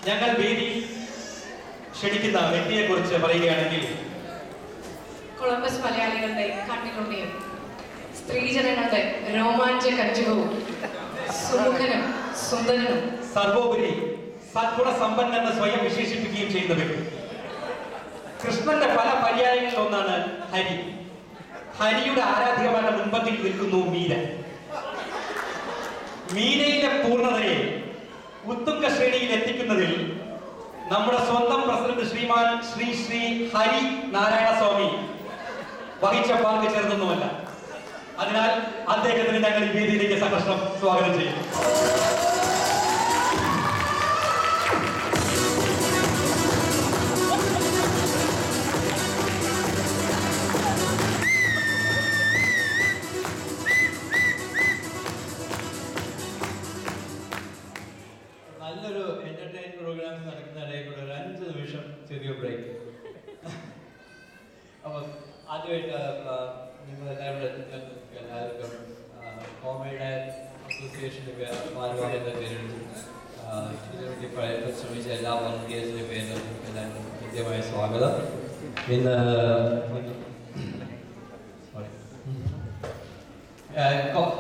ഞങ്ങൾ വേദി ക്ഷണിക്കുന്ന വ്യക്തിയെ കുറിച്ച് പറയുകയാണെങ്കിൽ കൊളംബസ് മലയാളികളുടെ കണ്ണിലുണ്ണിയും സ്ത്രീജനങ്ങളുടെ രോമാഞ്ച കഞ്ചുകവും സുമുഖനും സുന്ദരനും സർവോപരി സദ്ഗുണ സമ്പന്നെന്ന് സ്വയം വിശേഷിപ്പിക്കുകയും ചെയ്യുന്ന വ്യക്തി. കൃഷ്ണന്റെ പല പര്യായങ്ങളിൽ ഒന്നാണ് ഹരി. ഹരിയുടെ ആരാധ്യമായ മുൻപത്തിൽ നിൽക്കുന്നു മീര. മീരയിലെ പൂർണ്ണതയെ ഉത്തുംഗ ശ്രേണിയിൽ എത്തിക്കുന്നതിൽ നമ്മുടെ സ്വന്തം പ്രസിഡന്റ് ശ്രീമാൻ ശ്രീ ഹരി നാരായണ സ്വാമി വഹിച്ച പങ്ക് ചേർന്നൊന്നുമല്ല. അതിനാൽ അദ്ദേഹത്തിന് ഞങ്ങൾ ഈ വേദിയിലേക്ക് സഹർഷം സ്വാഗതം ചെയ്യും. നല്ലൊരു എന്റർടൈൻ പ്രോഗ്രാംസ് നടക്കുന്നതിനിടയിൽ കൂടെ ഒരു 5 നിമിഷം ചെറിയ ബ്രേക്ക്. അപ്പോൾ ആദ്യമായിട്ട് നിങ്ങൾ എല്ലാവർക്കും കോമഡി അസോസിയേഷൻ്റെ ഭാരവാഹികളുടെ പേരിൽ ഇതിനുവേണ്ടി ശ്രമിച്ച എല്ലാ വളണ്ടിയേഴ്സിൻ്റെ പേരിലും എല്ലാവർക്കും കൃത്യമായ സ്വാഗതം. ഇന്ന്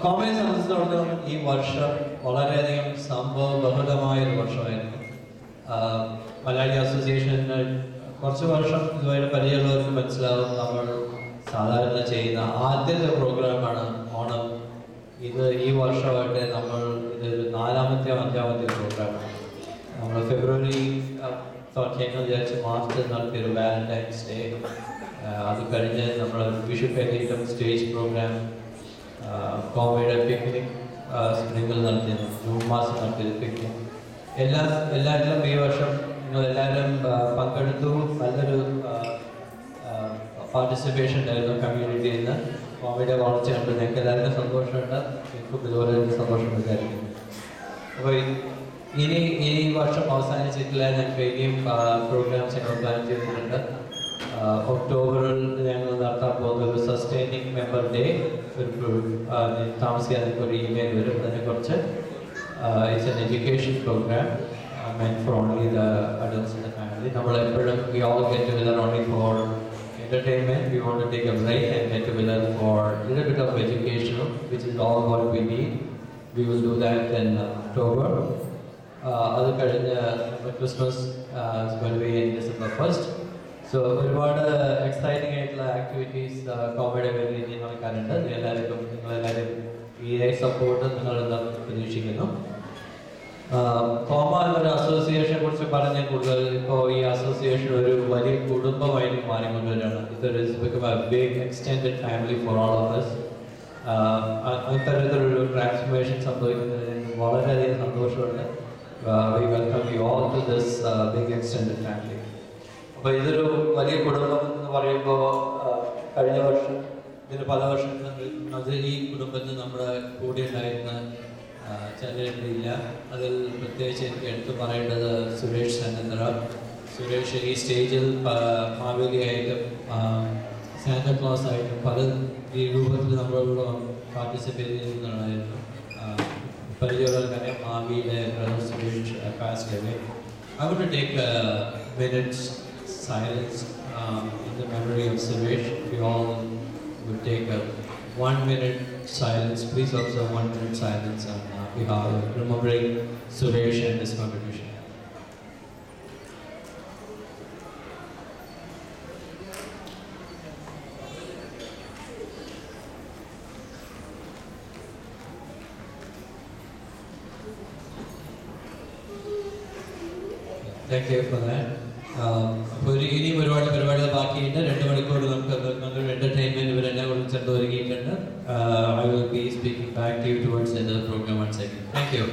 കോമഡി സംബന്ധിച്ചിടത്തോളം ഈ വർഷം വളരെയധികം സംഭവബഹുലമായ ഒരു വർഷമായിരുന്നു. മലയാളി അസോസിയേഷന് കുറച്ച് വർഷം ഇതുവരെ പരിചയമുള്ളവർക്ക് മനസ്സിലാവും, നമ്മൾ സാധാരണ ചെയ്യുന്ന ആദ്യത്തെ പ്രോഗ്രാമാണ് ഓണം. ഇത് ഈ വർഷമായിട്ട് നമ്മൾ ഇതൊരു 4ാമത്തെ 5ാമത്തെ പ്രോഗ്രാമാണ്. നമ്മൾ ഫെബ്രുവരി വിചാരിച്ച് മാർച്ച് നടത്തിയൊരു വാലന്റൈൻസ് ഡേ, അത് കഴിഞ്ഞ് നമ്മൾ വിഷു കഴിഞ്ഞിട്ടും സ്റ്റേജ് പ്രോഗ്രാം, കോമഡിയുടെ പിക്നിക് സ്പ്രിംഗിൽ നടത്തിയത്, ജൂൺ മാസം നടത്തിയത് പിക്നിക്, എല്ലാവരിലും ഈ വർഷം നിങ്ങളെല്ലാവരും പങ്കെടുത്തു. നല്ലൊരു പാർട്ടിസിപ്പേഷൻ ഉണ്ടായിരുന്നു കമ്മ്യൂണിറ്റിയിൽ നിന്ന്. കോമഡിയുടെ വളർച്ച ഉണ്ട്, ഞങ്ങൾക്ക് എല്ലാവർക്കും സന്തോഷമുണ്ട്. എനിക്കും ഇതുപോലെ സന്തോഷം വിചാരിക്കുന്നു. അപ്പോൾ ഈ വർഷം അവസാനിച്ചിട്ടില്ല, ഞങ്ങൾക്ക് ഇനിയും പ്രോഗ്രാംസ് ഞങ്ങൾ പ്ലാൻ ചെയ്തിട്ടുണ്ട്. ഒക്ടോബറിൽ ഞങ്ങൾ നടത്താൻ പോകുന്ന ഒരു സസ്റ്റൈനിങ് മെമ്പർ ഡേ, ഒരു താമസിക്കാതെ ഒരു ഇമെയിൽ വരും, അതിനെക്കുറിച്ച് it's an education program meant for only the adults in the family. We all get together only for entertainment. We want to take a break and get together for a little bit of educational, which is all what we need. We will do that in October. Christmas is going to be in December 1st. So ഒരുപാട് exciting ആയിട്ടുള്ള activities comedy വേദിയിൽ നടക്കാറുണ്ട്. നിങ്ങളെല്ലാവരും ഈ support നിങ്ങൾ പ്രതീക്ഷിക്കുന്നു. Comma എന്നൊരു അസോസിയേഷനെ കുറിച്ച് പറഞ്ഞ കൂടുതൽ ഇപ്പോൾ ഈ അസോസിയേഷൻ ഒരു വലിയ കുടുംബമായിട്ട് മാറിക്കൊണ്ടുവരികയാണ്. ഇതൊരു big extended family for all of us. അത്തരത്തിലൊരു ട്രാൻസ്ഫോർമേഷൻ സംഭവിക്കുന്നതിന് വളരെയധികം സന്തോഷമുണ്ട്. We welcome you all to this big extended family. അപ്പോൾ ഇതൊരു വലിയ കുടുംബം എന്ന് പറയുമ്പോൾ കഴിഞ്ഞ വർഷം ഇതിന് പല വർഷങ്ങൾ ഈ കുടുംബത്തിൽ നമ്മുടെ കൂടെ ഉണ്ടായിരുന്ന ചിലരില്ല. അതിൽ പ്രത്യേകിച്ച് എനിക്ക് എടുത്തു പറയേണ്ടത് സുരേഷ് സന്നദ്ധ. സുരേഷ് ഈ സ്റ്റേജിൽ മാവേലിയായിട്ടും സാന്താക്ലോസ് ആയിട്ടും പല ഈ രൂപത്തിൽ നമ്മളോട് പാർട്ടിസിപ്പേറ്റ് ചെയ്യുന്നതായിരുന്നു. പരിചയമുള്ളവർക്കറിയാം, മാവിയിലെ brother Suresh passed away. I want to take a minute's silence in the memory of Suresh. We all would take a 1-minute silence. Please observe 1-minute silence on behalf of remembering Suresh and his contribution. Thank you for that. അപ്പോൾ ഇനിയും ഒരുപാട് പരിപാടികൾ ബാക്കിയുണ്ട്. 2 മണിക്കൂർ നമുക്ക് entertainment ഇവരെല്ലാം കൂടി ചേർത്ത് ഒരുക്കിയിട്ടുണ്ട്. I will be speaking back to you towards the end of the program once again. Thank you.